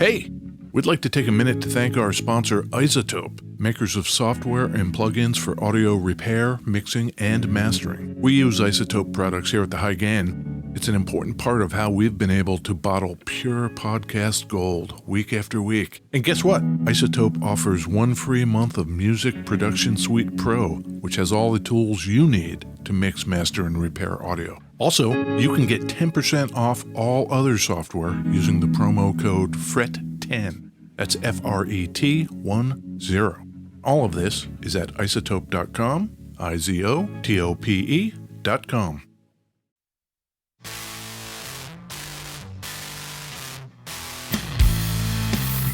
Hey, we'd like to take a minute to thank our sponsor, Isotope, makers of software and plugins for audio repair, mixing, and mastering. We use Isotope products here at the High Gain. It's an important part of how we've been able to bottle pure podcast gold week after week. And guess what? Isotope offers 1 free month of Music Production Suite Pro, which has all the tools you need to mix, master, and repair audio. Also, you can get 10% off all other software using the promo code FRET10. That's FRET10. All of this is at isotope.com, IZOTOPE.com.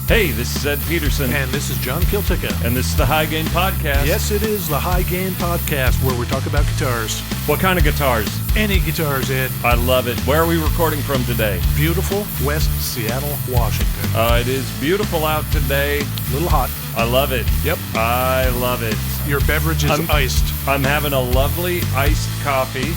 Hey, this is Ed Peterson. And this is John Kieltyka. And this is the High Gain Podcast. Yes, it is the High Gain Podcast where we talk about guitars. What kind of guitars? Any guitars, Ed. I love it. Where are we recording from today? Beautiful West Seattle, Washington. It is beautiful out today. A little hot. I love it. Yep. I love it. Your beverage is iced. I'm having a lovely iced coffee,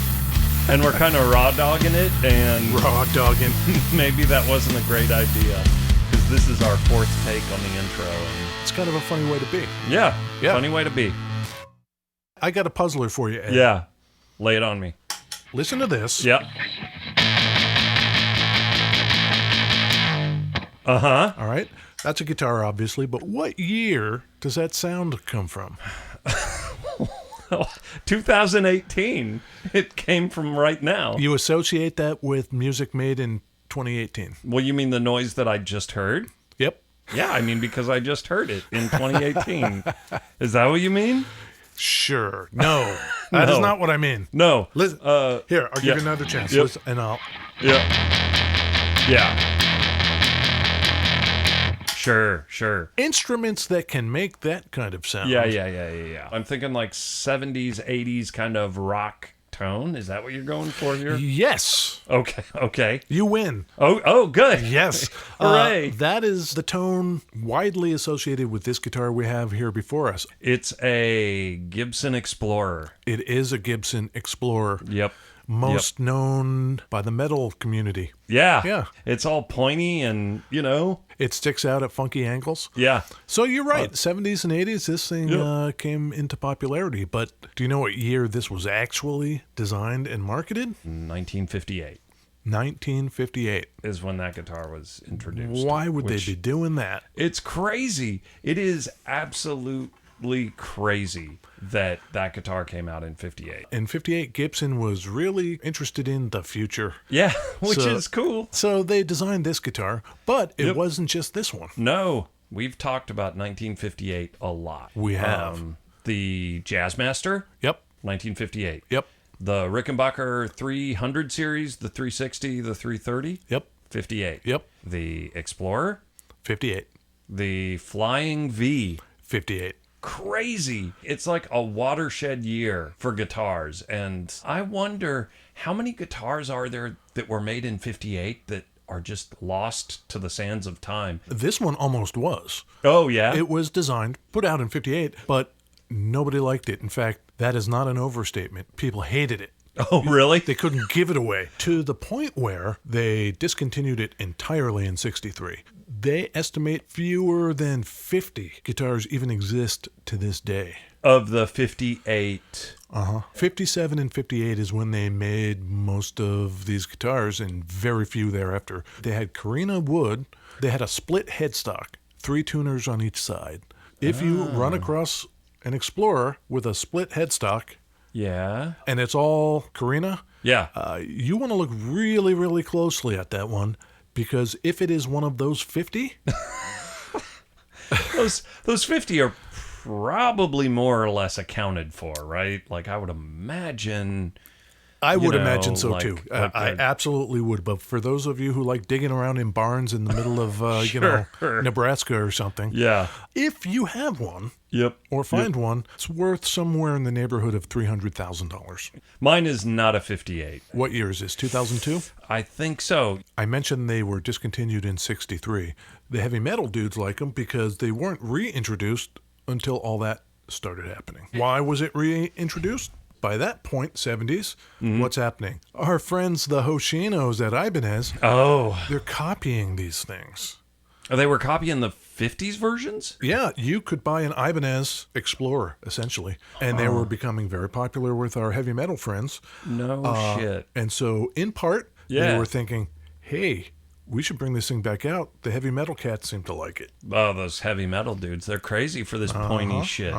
and we're kind of raw dogging it, and Raw dogging. maybe that wasn't a great idea. Because this is our fourth take on the intro. And It's kind of a funny way to be. yeah, Yeah. funny way to be. I got a puzzler for you, Ed. Yeah, lay it on me. Listen to this. Yep. Uh-huh. All right. That's a guitar, obviously, but what year does that sound come from? 2018. It came from right now. You associate that with music made in 2018. Well, you mean the noise that I just heard? Yep. Yeah, I mean because I just heard it in 2018. Is that what you mean? Sure. No. That is No. not what I mean. No. Listen, here, I'll give yeah. you another chance. Yep. Listen, and I'll... Yeah. Yeah. Sure. Instruments that can make that kind of sound. Yeah. I'm thinking like 70s, 80s kind of rock tone. Is that what you're going for here? Yes. Okay. You win. Oh, good. Yes. Hooray. That is the tone widely associated with this guitar we have here before us. It's a Gibson Explorer. It is a Gibson Explorer. Yep. Most known by the metal community. Yeah. It's all pointy and, It sticks out at funky angles. yeah. So you're right. 70s and 80s, this thing came into popularity. But do you know what year this was actually designed and marketed? 1958 1958. is when that guitar was introduced. Why would they be doing that? It's crazy. It is absolutely crazy that guitar came out in 58. In 58, Gibson was really interested in the future. Yeah, which So- is cool. So they designed this guitar, but it wasn't just this one. No, we've talked about 1958 a lot. We have. The Jazzmaster, Yep. 1958. Yep. The Rickenbacker 300 series, the 360, the 330, Yep. 58. Yep. The Explorer, 58. the Flying V, 58. crazy. It's like a watershed year for guitars. And I wonder how many guitars are there that were made in 58 that are just lost to the sands of time. This one almost was. Oh, yeah? It was designed, put out in 58, but nobody liked it. In fact, that is not an overstatement. People hated it. Oh, really? They couldn't give it away to the point where they discontinued it entirely in 63. They estimate fewer than 50 guitars even exist to this day. Of the 58. 57 and 58 is when they made most of these guitars and very few thereafter. They had Carina wood. They had a split headstock, 3 tuners on each side. If you run across an Explorer with a split headstock Yeah. and it's all Carina, Yeah. you want to look really, really closely at that one, because if it is one of those 50, Those 50 are probably more or less accounted for, right? Like I would imagine. I would know, imagine so like- too. like I a- absolutely would. But for those of you who like digging around in barns in the middle of Sure. Nebraska or something, Yeah. if you have one Yep. or find one, it's worth somewhere in the neighborhood of $300,000. Mine is not a 58. What year is this? 2002? I think so. I mentioned they were discontinued in 63. The heavy metal dudes like them because they weren't reintroduced until all that started happening. Why was it reintroduced? By that point, 70s, what's happening? Our friends, the Hoshinos at Ibanez, Oh. they're copying these things. They were copying the 50s versions? Yeah, you could buy an Ibanez Explorer, essentially. And they were becoming very popular with our heavy metal friends. No shit. And so, in part, Yeah. they were thinking, hey, we should bring this thing back out. The heavy metal cats seem to like it. Oh, those heavy metal dudes. They're crazy for this pointy shit.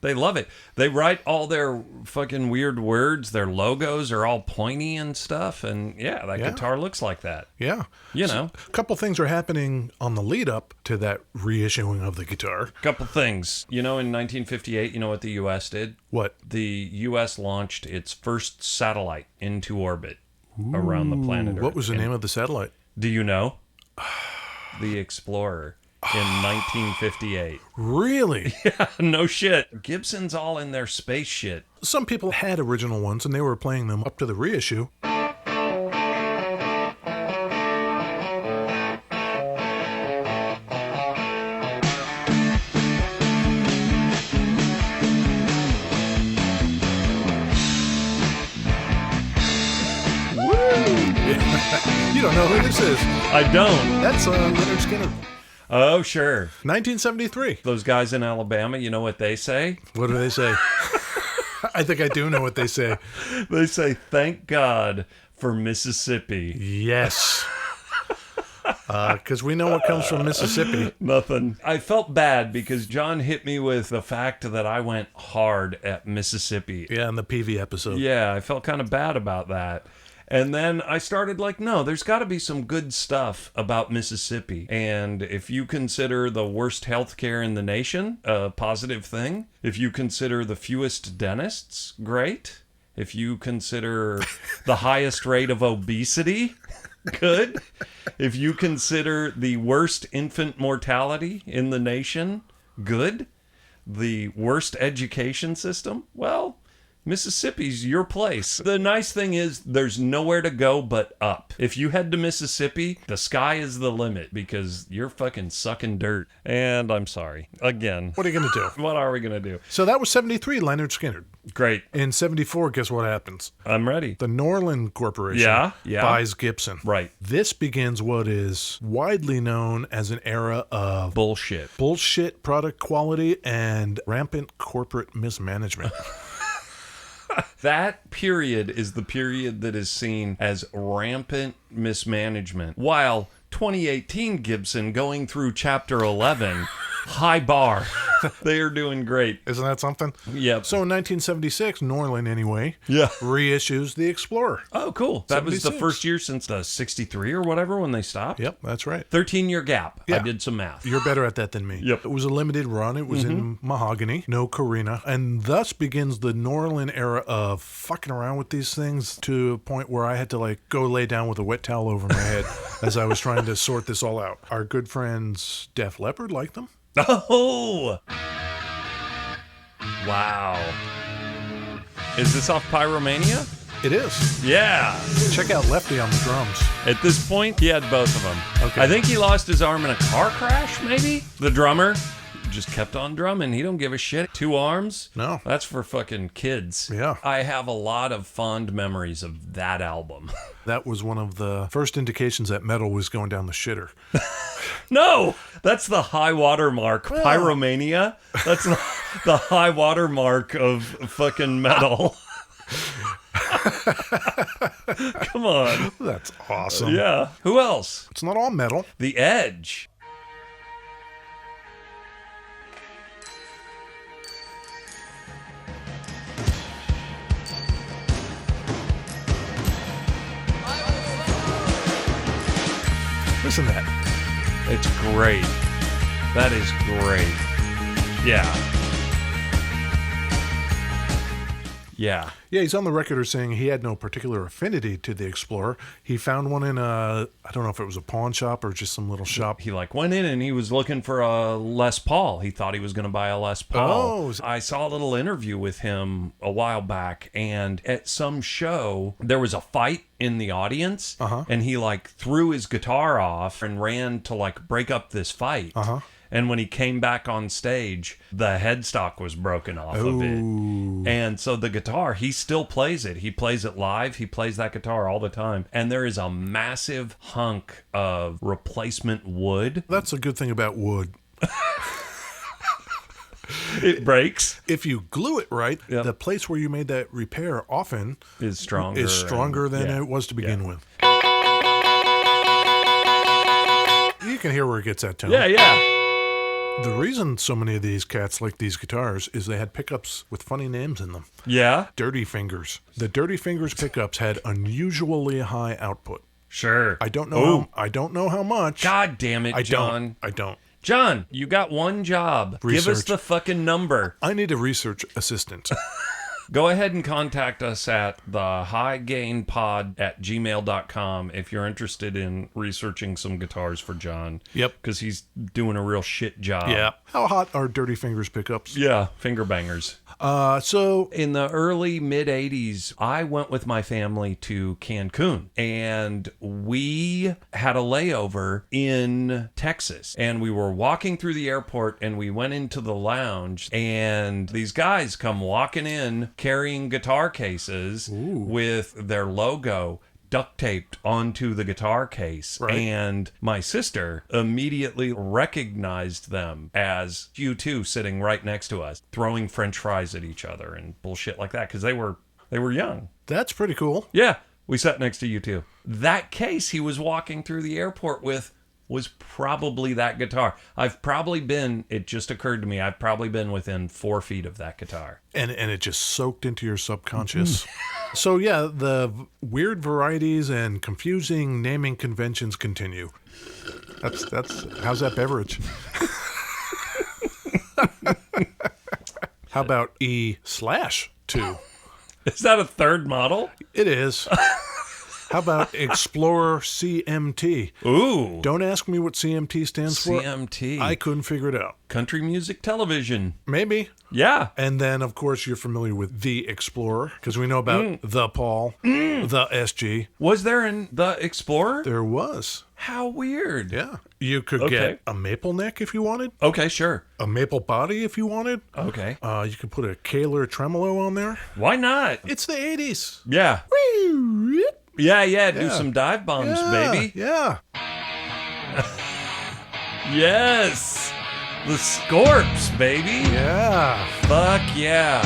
They love it. They write all their fucking weird words. Their logos are all pointy and stuff. And yeah, that guitar looks like that. Yeah. You know. A couple things are happening on the lead up to that reissuing of the guitar. Couple things. You know, in 1958, you know what the U.S. did? What? The U.S. launched its first satellite into orbit around the planet Earth. What was the name of the satellite? Do you know? The Explorer in 1958. Really? Yeah, no shit. Gibson's all in their space shit. Some people had original ones, and they were playing them up to the reissue. You don't know who this is. I don't. That's Leonard Skinner. Oh, sure. 1973. Those guys in Alabama, you know what they say? What do they say? I think I do know what they say. They say, thank God for Mississippi. Yes. Because we know what comes from Mississippi. Nothing. I felt bad because John hit me with the fact that I went hard at Mississippi. Yeah, in the PV episode. Yeah, I felt kind of bad about that. And then I started like, no, there's got to be some good stuff about Mississippi. And if you consider the worst healthcare in the nation a positive thing, if you consider the fewest dentists, great. If you consider the highest rate of obesity, good. If you consider the worst infant mortality in the nation, good. The worst education system, well, Mississippi's your place. The nice thing is there's nowhere to go but up. If you head to Mississippi, the sky is the limit because you're fucking sucking dirt. And I'm sorry. Again. What are you going to do? What are we going to do? So that was 73, Leonard Skinner. Great. In 74, guess what happens? I'm ready. The Norland Corporation buys Gibson. Right. This begins what is widely known as an era of Bullshit product quality and rampant corporate mismanagement. That period is the period that is seen as rampant mismanagement. While 2018 Gibson going through chapter 11, high bar. They are doing great. Isn't that something? Yep. So in 1976, Norland anyway, reissues the Explorer. Oh, cool. That was the 76. first year since the 63 or whatever when they stopped? Yep, that's right. 13-year gap. Yeah. I did some math. You're better at that than me. Yep. It was a limited run. It was in mahogany, no Carina. And thus begins the Norland era of fucking around with these things to a point where I had to like go lay down with a wet towel over my head as I was trying to sort this all out. Our good friends Def Leppard liked them. Oh! Wow. Is this off Pyromania? It is. Yeah. Check out Lefty on the drums. At this point, he had both of them. Okay. I think he lost his arm in a car crash, maybe? The drummer just kept on drumming. He don't give a shit. 2 arms? No. That's for fucking kids. Yeah. I have a lot of fond memories of that album. That was one of the first indications that metal was going down the shitter. No! That's the high water mark. Pyromania? That's the high water mark of fucking metal. Come on. That's awesome. Yeah. Who else? It's not all metal. The Edge. Listen to that. It's great. That is great. Yeah. Yeah. Yeah, he's on the record as saying he had no particular affinity to the Explorer. He found one in I don't know if it was a pawn shop or just some little shop. He like went in and he was looking for a Les Paul. He thought he was going to buy a Les Paul. Oh. I saw a little interview with him a while back, and at some show there was a fight in the audience, and he like threw his guitar off and ran to like break up this fight. And when he came back on stage, the headstock was broken off of it. And so the guitar, he still plays it. He plays it live. He plays that guitar all the time. And there is a massive hunk of replacement wood. That's a good thing about wood. It breaks. If you glue it right, the place where you made that repair often Is stronger. Than it was to begin with. You can hear where it gets that tone. Yeah. The reason so many of these cats like these guitars is they had pickups with funny names in them. Yeah? Dirty Fingers. The Dirty Fingers pickups had unusually high output. Sure. I don't know how much. God damn it, John. I don't. John, you got one job. Research. Give us the fucking number. I need a research assistant. Go ahead and contact us at thehighgainpod@gmail.com if you're interested in researching some guitars for John. Yep. Because he's doing a real shit job. Yeah. How hot are Dirty Fingers pickups? Yeah, finger bangers. So In the early mid-'80s, I went with my family to Cancun, and we had a layover in Texas. And we were walking through the airport, and we went into the lounge, and these guys come walking in carrying guitar cases with their logo duct taped onto the guitar case. Right. And my sister immediately recognized them as U2 sitting right next to us, throwing French fries at each other and bullshit like that, because they were young. that's pretty cool. Yeah, we sat next to U2. That case he was walking through the airport with was probably that guitar. It just occurred to me, I've probably been within 4 feet of that guitar. And it just soaked into your subconscious. So yeah, the weird varieties and confusing naming conventions continue. That's how's that beverage? How about E/2? Is that a third model? It is. How about Explorer CMT? Ooh. Don't ask me what CMT stands for. CMT. I couldn't figure it out. Country Music Television. Maybe. Yeah. And then, of course, you're familiar with the Explorer, because we know about the Paul, the SG. Was there in the Explorer? There was. How weird. Yeah. You could get a maple neck if you wanted, Okay, sure. a maple body if you wanted. Okay. You could put a Kaler tremolo on there. Why not? It's the 80s. Yeah. Yeah. Do some dive bombs, baby. Yeah. Yes. The Scorps, baby. Yeah. Fuck yeah.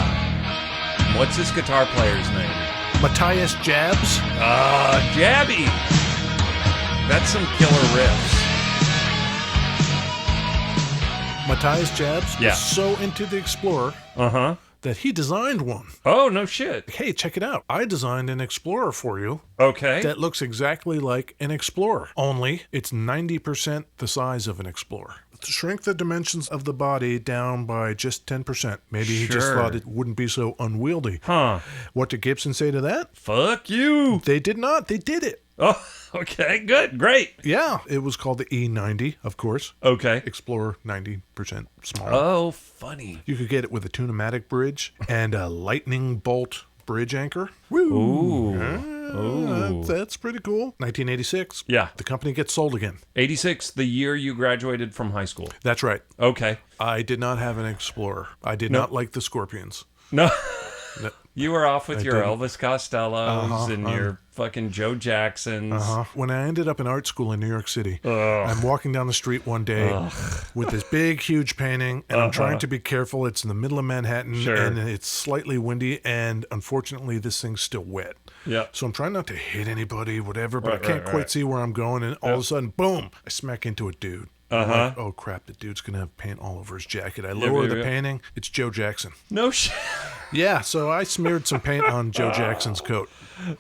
What's this guitar player's name? Matthias Jabs. Jabby. That's some killer riffs. Matthias Jabs Yeah. was so into the Explorer that he designed one. Oh, no shit. Hey, check it out. I designed an Explorer for you Okay. that looks exactly like an Explorer, only it's 90% the size of an Explorer. Shrink the dimensions of the body down by just 10%. Maybe he just Sure. thought it wouldn't be so unwieldy. Huh. What did Gibson say to that? Fuck you. They did not. They did it. Oh, okay. Good. Great. Yeah, it was called the E90, of course. Okay. Explorer 90% smaller. Oh, funny. You could get it with a Tune-o-matic bridge and a lightning bolt bridge anchor. Ooh. That's pretty cool. 1986. Yeah. The company gets sold again. 86, the year you graduated from high school. That's right. Okay. I did not have an Explorer. I did not like the Scorpions. No. No. You were off with your didn't. Elvis Costellos and your fucking Joe Jacksons. When I ended up in art school in New York City, I'm walking down the street one day with this big, huge painting, and I'm trying to be careful. It's in the middle of Manhattan, Sure. and it's slightly windy, and unfortunately, this thing's still wet. Yeah. So I'm trying not to hit anybody, whatever, but Right, I can't right, quite right. see where I'm going, and all of a sudden, boom, I smack into a dude. I'm like, oh, crap, the dude's going to have paint all over his jacket. I lower the painting. It's Joe Jackson. No shit. Yeah, so I smeared some paint on Joe Jackson's coat.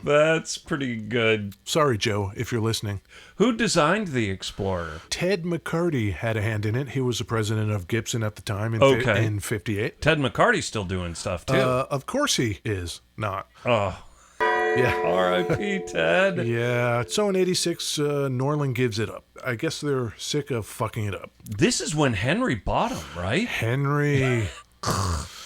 That's pretty good. Sorry, Joe, if you're listening. Who designed the Explorer? Ted McCarty had a hand in it. He was the president of Gibson at the time in, Okay. in 58. Ted McCarty's still doing stuff, too. Of course he is not. Oh, Yeah. R.I.P. Ted. Yeah. So in 86, Norlin gives it up. I guess they're sick of fucking it up. This is when Henry bought him, right? Henry.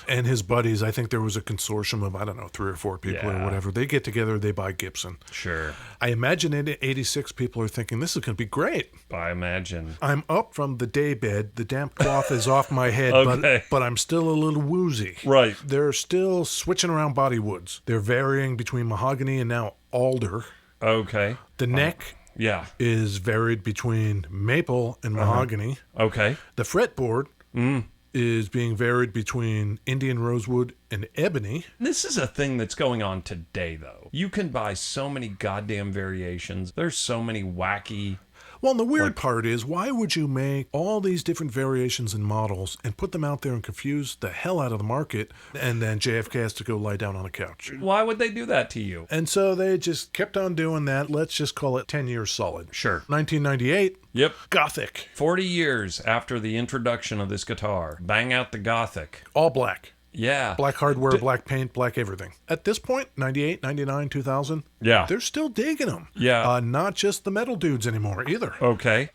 and his buddies, I think there was a consortium of, I don't know, 3 or 4 people or whatever. They get together, they buy Gibson. Sure. I imagine in 86 people are thinking, this is going to be great. I imagine. I'm up from the daybed. The damp cloth is off my head, Okay. but I'm still a little woozy. Right. They're still switching around body woods. They're varying between mahogany and now alder. Okay. The neck Yeah. is varied between maple and mahogany. Okay. The fretboard is being varied between Indian rosewood and ebony. This is a thing that's going on today, though. You can buy so many goddamn variations. There's so many wacky... Well, and the weird part is, why would you make all these different variations and models and put them out there and confuse the hell out of the market, and then JFK has to go lie down on a couch? Why would they do that to you? And so they just kept on doing that. Let's just call it 10 years solid. Sure. 1998, Yep. Gothic. 40 years after the introduction of this guitar. Bang out the Gothic. All black. Yeah. Black hardware, black paint, black everything. At this point, 98, 99, 2000, Yeah. they're still digging them. Yeah. Not just the metal dudes anymore either. Okay.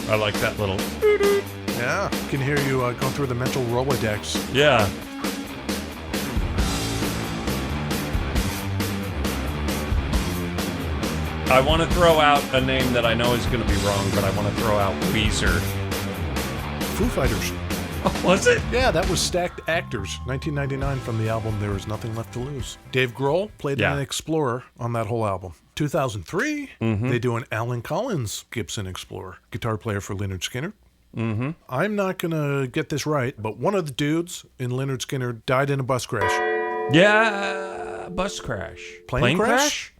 I like that little... Yeah. Can hear you going through the mental Rolodex. Yeah. I want to throw out a name that I know is going to be wrong, but I want to throw out Weezer. Foo Fighters. Was it? Yeah, that was Stacked Actors, 1999 from the album There Is Nothing Left to Lose. Dave Grohl played an Explorer on that whole album. 2003, they do an Alan Collins Gibson Explorer, guitar player for Lynyrd Skynyrd. I'm not going to get this right, but one of the dudes in Lynyrd Skynyrd died in a bus crash. Yeah, bus crash. Plane crash?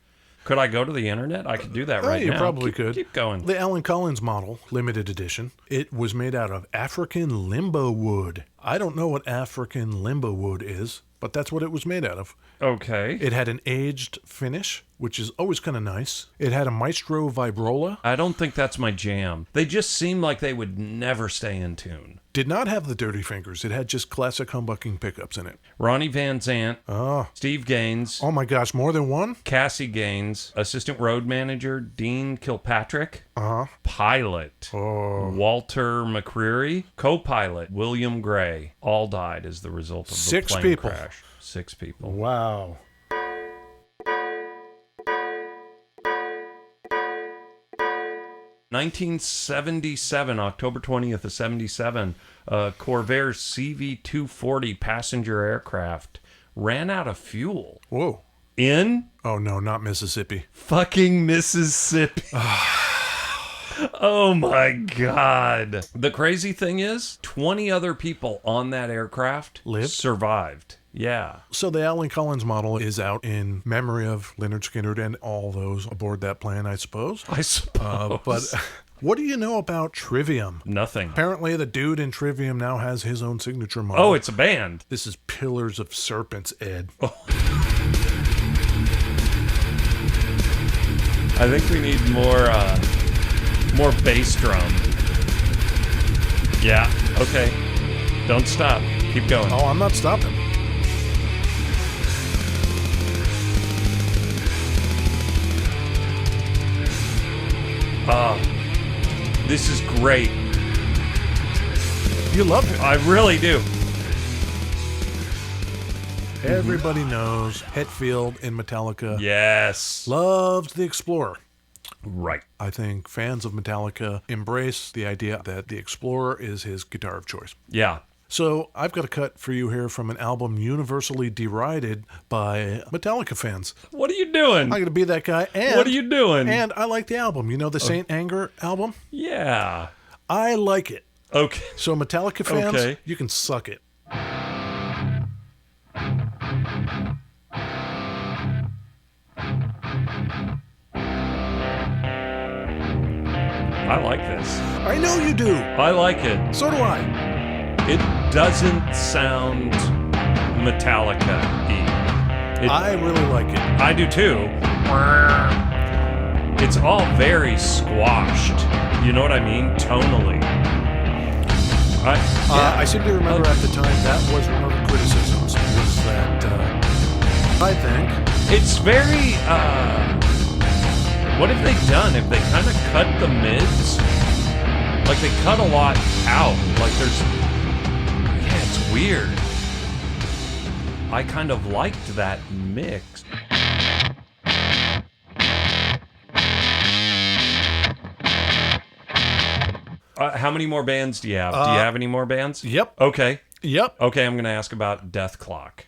Could I go to the internet? I could do that right you now. probably could. Keep going. The Alan Collins model, limited edition, it was made out of African limbo wood. I don't know what African limbo wood is, but that's what it was made out of. Okay. It had an aged finish, which is always kind of nice. It had a Maestro Vibrola. I don't think that's my jam. They just seem like they would never stay in tune. Did not have the dirty fingers. It had just classic humbucking pickups in it. Ronnie Van Zant, Steve Gaines, Oh my gosh, more than one? Cassie Gaines, assistant road manager Dean Kilpatrick, pilot Walter McCreary, co-pilot William Gray, all died as the result of the 6 plane people. crash. 6 people. Wow. (1977) October 20th of 77, Corvair CV-240 passenger aircraft ran out of fuel Whoa. in Oh no, not Mississippi. fucking Mississippi. Oh my God. The crazy thing is, 20 other people on that aircraft survived. Yeah. So the Alan Collins model is out in memory of Lynyrd Skynyrd and all those aboard that plane, I suppose. I suppose. But what do you know about Trivium? Nothing. Apparently the dude in Trivium now has his own signature model. Oh, it's a band. This is Pillars of Serpents, Ed. I think we need more bass drum. Yeah. Okay. Don't stop. Keep going. Oh, I'm not stopping. This is great. You love it. I really do. Everybody knows Hetfield in Metallica Yes. loves the Explorer. Right. I think fans of Metallica embrace the idea that the Explorer is his guitar of choice. Yeah. So I've got a cut for you here from an album universally derided by Metallica fans. What are you doing? I'm going to be that guy. And, What are you doing? And I like the album. You know the Saint Anger album? Yeah. I like it. Okay. So Metallica fans, Okay. you can suck it. I like this. I know you do. I like it. So do I. It doesn't sound Metallica-y. I really like it. I do too. It's all very squashed. You know what I mean? Tonally. I seem to remember at the time that was one of the criticisms, was that I think It's very, What have they done? Have they kind of cut the mids? Like, they cut a lot out. Like, yeah, it's weird. I kind of liked that mix. How many more bands do you have? Do you have any more bands? Yep. Okay. Yep. Okay, I'm going to ask about Death Clock.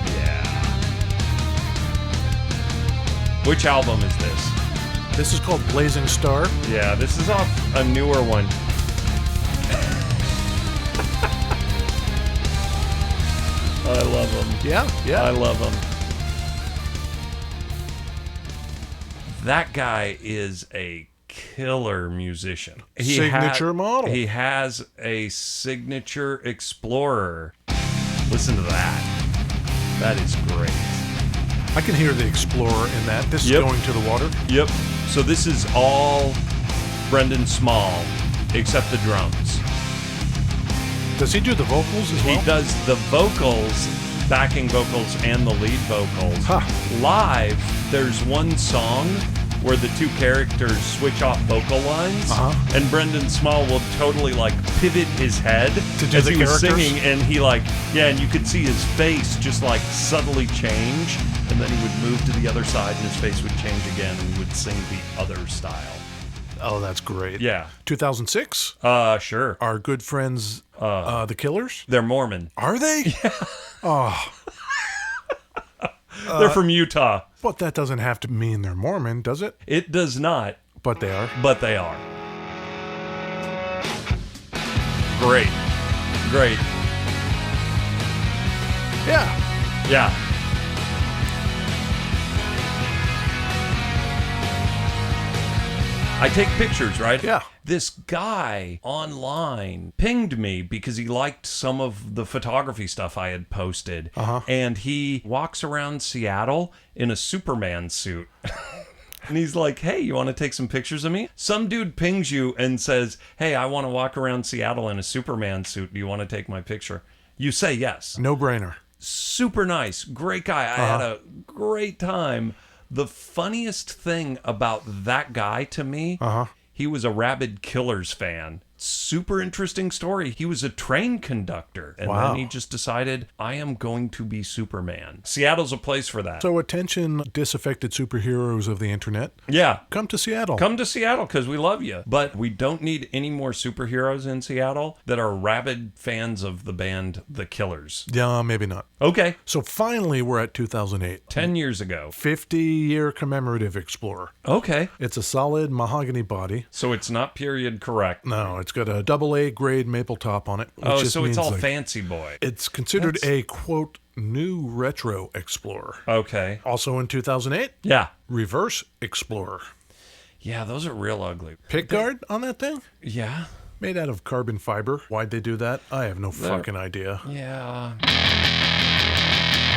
Yeah. Which album is this? This is called Blazing Star. Yeah, this is off a newer one. I love them. Yeah. I love them. That guy is a killer musician. Signature model. He has a signature Explorer. Listen to that. That is great. I can hear the Explorer in that. This is going to the water. Yep. So this is all Brendan Small, except the drums. Does he do the vocals as well? He does the vocals, backing vocals, and the lead vocals. Huh. Live, there's one song where the two characters switch off vocal lines, and Brendan Small will totally like pivot his head to do as the he was characters? singing, and he like, yeah, and you could see his face just like subtly change, and then he would move to the other side, and his face would change again, and he would sing the other style. Oh, that's great. Yeah. 2006? Sure. Our good friends, the Killers? They're Mormon. Are they? Yeah. Oh. They're from Utah. But that doesn't have to mean they're Mormon, does it? It does not. But they are. But they are. Great. Great. Yeah. Yeah. I take pictures, right? Yeah. This guy online pinged me because he liked some of the photography stuff I had posted. And he walks around Seattle in a Superman suit. And he's like, hey, you want to take some pictures of me? Some dude pings you and says, hey, I want to walk around Seattle in a Superman suit. Do you want to take my picture? You say yes. No brainer. Super nice. Great guy. I had a great time. The funniest thing about that guy to me, he was a rabid Killers fan. Super interesting story. He was a train conductor, and then he just decided, I am going to be Superman. Seattle's a place for that. So attention, disaffected superheroes of the internet. Yeah. Come to Seattle. Come to Seattle because we love you. But we don't need any more superheroes in Seattle that are rabid fans of the band The Killers. Yeah, maybe not. Okay. So finally, we're at 2008. 10 years ago. 50-year commemorative Explorer. Okay. It's a solid mahogany body. So it's not period correct. No, it's got a AA grade maple top on it. Oh, so it's all fancy boy. It's considered a, quote, new retro Explorer. Okay. Also in 2008, Yeah. reverse Explorer. Yeah, those are real ugly. Pick guard on that thing? Yeah. Made out of carbon fiber. Why'd they do that? I have no fucking idea. Yeah.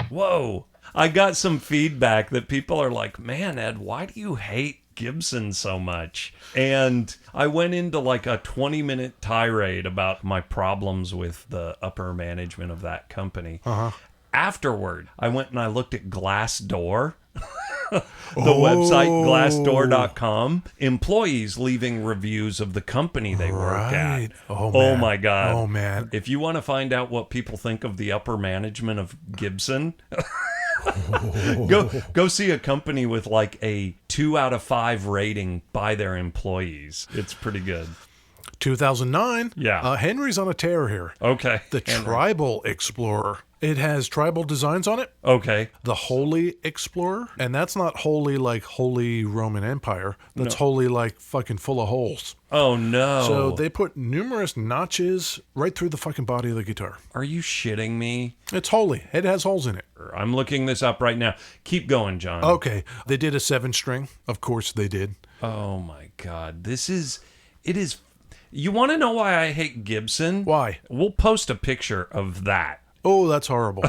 Whoa. I got some feedback that people are like, man, Ed, why do you hate Gibson so much? And I went into like a 20-minute tirade about my problems with the upper management of that company. Afterward, I went and I looked at Glassdoor, the website glassdoor.com, employees leaving reviews of the company they work at. Oh my God. Oh, man. If you want to find out what people think of the upper management of Gibson... Go see a company with like a 2 out of 5 rating by their employees. It's pretty good. 2009. Yeah. Henry's on a tear here. Okay. The Tribal Explorer. It has tribal designs on it. Okay. The Holy Explorer. And that's not holy like Holy Roman Empire. That's holy like fucking full of holes. Oh, no. So they put numerous notches right through the fucking body of the guitar. Are you shitting me? It's holy. It has holes in it. I'm looking this up right now. Keep going, John. Okay. They did a 7-string. Of course they did. Oh, my God. It is... You want to know why I hate Gibson? Why? We'll post a picture of that. Oh, that's horrible.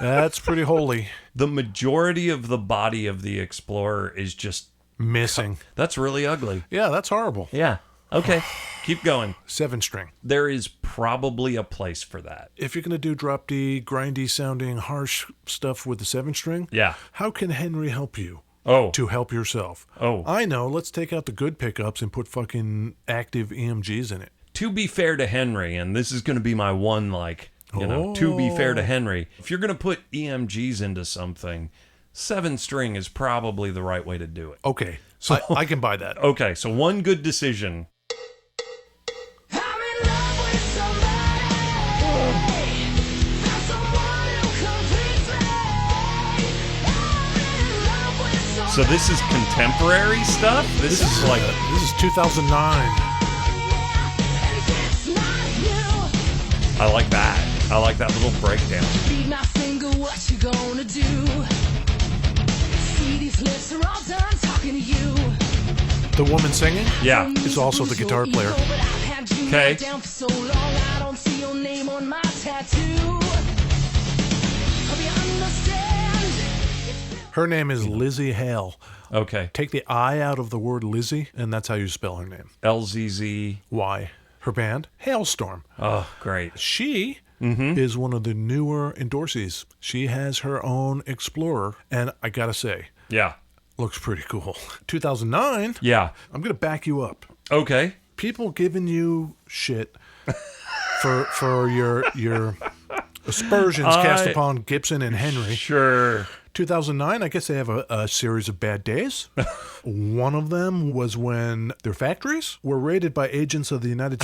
That's pretty holy. The majority of the body of the Explorer is just... Missing. That's really ugly. Yeah, that's horrible. Yeah. Okay. Keep Keep going. 7-string. There is probably a place for that. If you're going to do drop D, grindy sounding, harsh stuff with the 7-string, Yeah. how can Henry help you? Oh. To help yourself. Oh. I know. Let's take out the good pickups and put fucking active EMGs in it. To be fair to Henry, and this is going to be my one, to be fair to Henry, if you're going to put EMGs into something, 7-string is probably the right way to do it. Okay. So I can buy that. Okay, so one good decision. So this is contemporary stuff? This is like... This is 2009. I like that. I like that little breakdown. Beat my finger, what you gonna do? See, these lips are all done talking to you. The woman singing? Yeah. Is also the guitar player. Okay. Down for so long, I don't see your name on my tattoo. Hope you understand. Her name is Lizzie Hale. Okay. Take the I out of the word Lizzie, and that's how you spell her name. LZZ. Y. Her band, Hailstorm. Oh, great. She is one of the newer endorsees. She has her own Explorer, and I gotta say, Yeah. looks pretty cool. 2009. Yeah. I'm gonna back you up. Okay. People giving you shit for your aspersions cast upon Gibson and Henry. Sure. 2009, I guess they have a series of bad days. One of them was when their factories were raided by agents of the United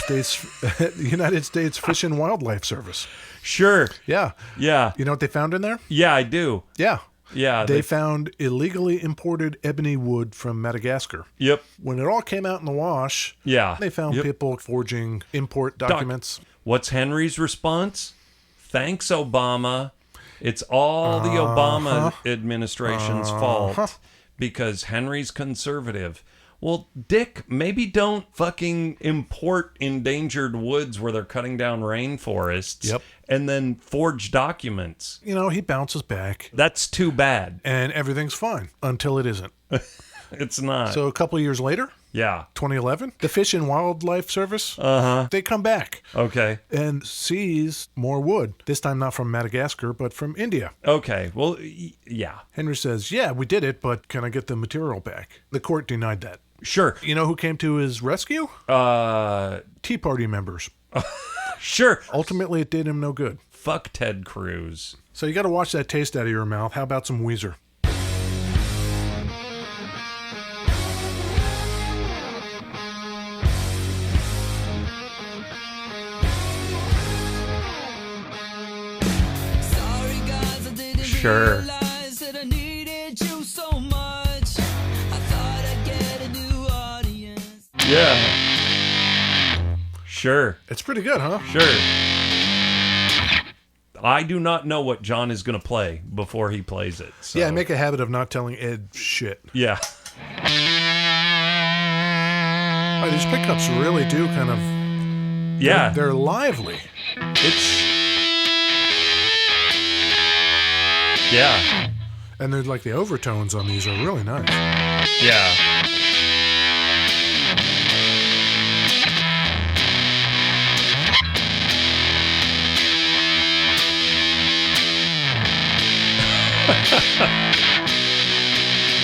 States Fish and Wildlife Service. Sure. Yeah. Yeah. You know what they found in there? Yeah, I do. Yeah. Yeah. They found illegally imported ebony wood from Madagascar. Yep. When it all came out in the wash, Yeah. they found people forging import documents. What's Henry's response? Thanks, Obama. It's all the Obama administration's fault because Henry's conservative. Well, Dick, maybe don't fucking import endangered woods where they're cutting down rainforests and then forge documents. You know, he bounces back. That's too bad. And everything's fine until it isn't. It's not. So a couple of years later, yeah, 2011, the Fish and Wildlife Service, they come back. Okay. And seize more wood. This time not from Madagascar, but from India. Okay. Well, yeah. Henry says, yeah, we did it, but can I get the material back? The court denied that. Sure. You know who came to his rescue? Tea Party members. Sure. Ultimately, it did him no good. Fuck Ted Cruz. So you got to watch that taste out of your mouth. How about some Weezer? Sure. Yeah. Sure. It's pretty good, huh? Sure. I do not know what John is going to play before he plays it. So. Yeah, I make a habit of not telling Ed shit. Yeah. Oh, these pickups really do kind of... Yeah. They're lively. It's... Yeah. And they're like the overtones on these are really nice. Yeah.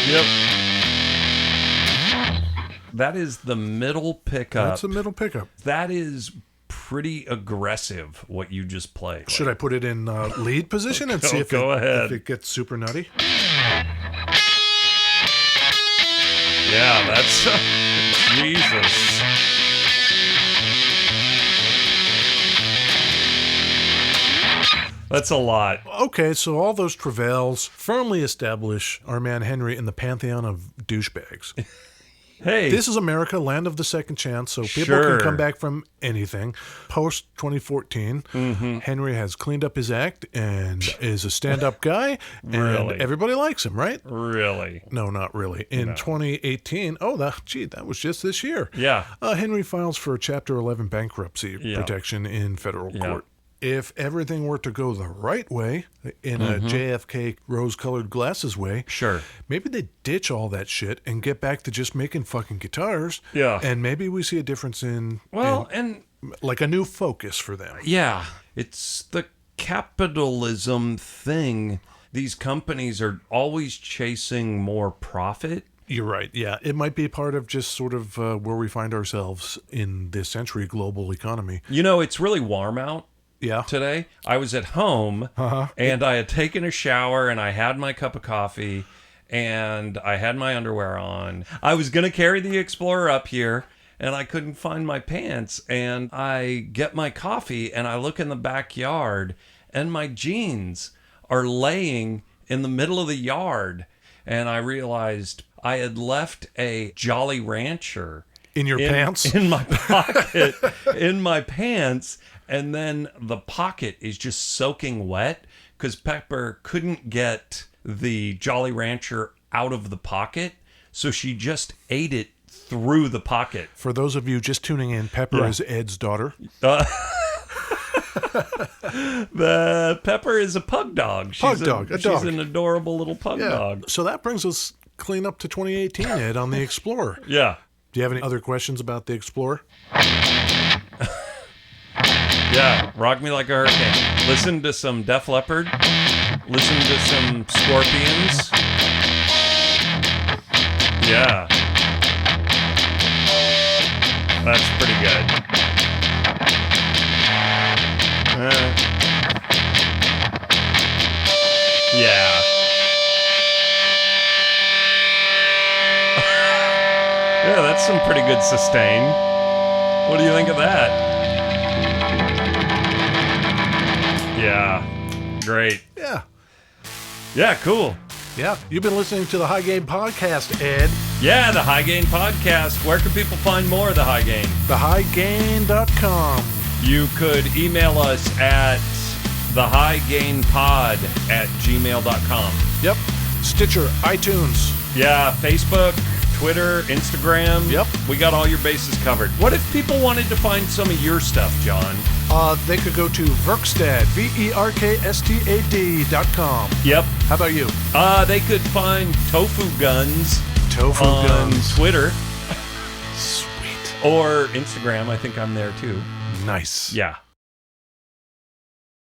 Yep. That is the middle pickup. That's a middle pickup. That is pretty aggressive, what you just played. Should I put it in lead position and see if if it gets super nutty? Yeah, that's... Jesus. That's a lot. Okay, so all those travails firmly establish our man Henry in the pantheon of douchebags. Hey. This is America, land of the second chance, so people can come back from anything. Post 2014, Henry has cleaned up his act and is a stand-up guy, and everybody likes him, right? Really? No, not really. In 2018, that was just this year. Yeah. Henry files for Chapter 11 bankruptcy protection in federal court. if everything were to go the right way, in a JFK rose-colored glasses way, Sure. maybe they ditch all that shit and get back to just making fucking guitars. Yeah. And maybe we see a difference in like a new focus for them. Yeah, it's the capitalism thing. These companies are always chasing more profit. You're right. Yeah, it might be part of just sort of where we find ourselves in this century global economy. You know, it's really warm out Yeah. today. I was at home and I had taken a shower and I had my cup of coffee and I had my underwear on. I was going to carry the Explorer up here and I couldn't find my pants. And I get my coffee and I look in the backyard and my jeans are laying in the middle of the yard. And I realized I had left a Jolly Rancher In your pants? in my pocket, in my pants, and then the pocket is just soaking wet because Pepper couldn't get the Jolly Rancher out of the pocket, so she just ate it through the pocket. For those of you just tuning in, Pepper is Ed's daughter. The Pepper is a pug dog. Pug dog, a dog. She's an adorable little pug dog. So that brings us clean up to 2018, Ed, on the Explorer. Yeah. Do you have any other questions about the Explorer? Yeah, rock me like a hurricane. Listen to some Def Leppard. Listen to some Scorpions. Yeah. That's pretty good. Yeah. Yeah, that's some pretty good sustain. What do you think of that? Yeah. Great. Yeah. Yeah, cool. Yeah. You've been listening to the High Gain Podcast, Ed. Yeah, the High Gain Podcast. Where can people find more of the High Gain? TheHighGain.com. You could email us at thehighgainpod@gmail.com. Yep. Stitcher, iTunes. Yeah, Facebook, Twitter, Instagram. Yep. We got all your bases covered. What if people wanted to find some of your stuff, John? They could go to Verkstad, VERKSTAD.com. Yep. How about you? They could find Tofu Guns Tofu on Guns. Twitter Sweet. or Instagram. I think I'm there too. Nice. Yeah.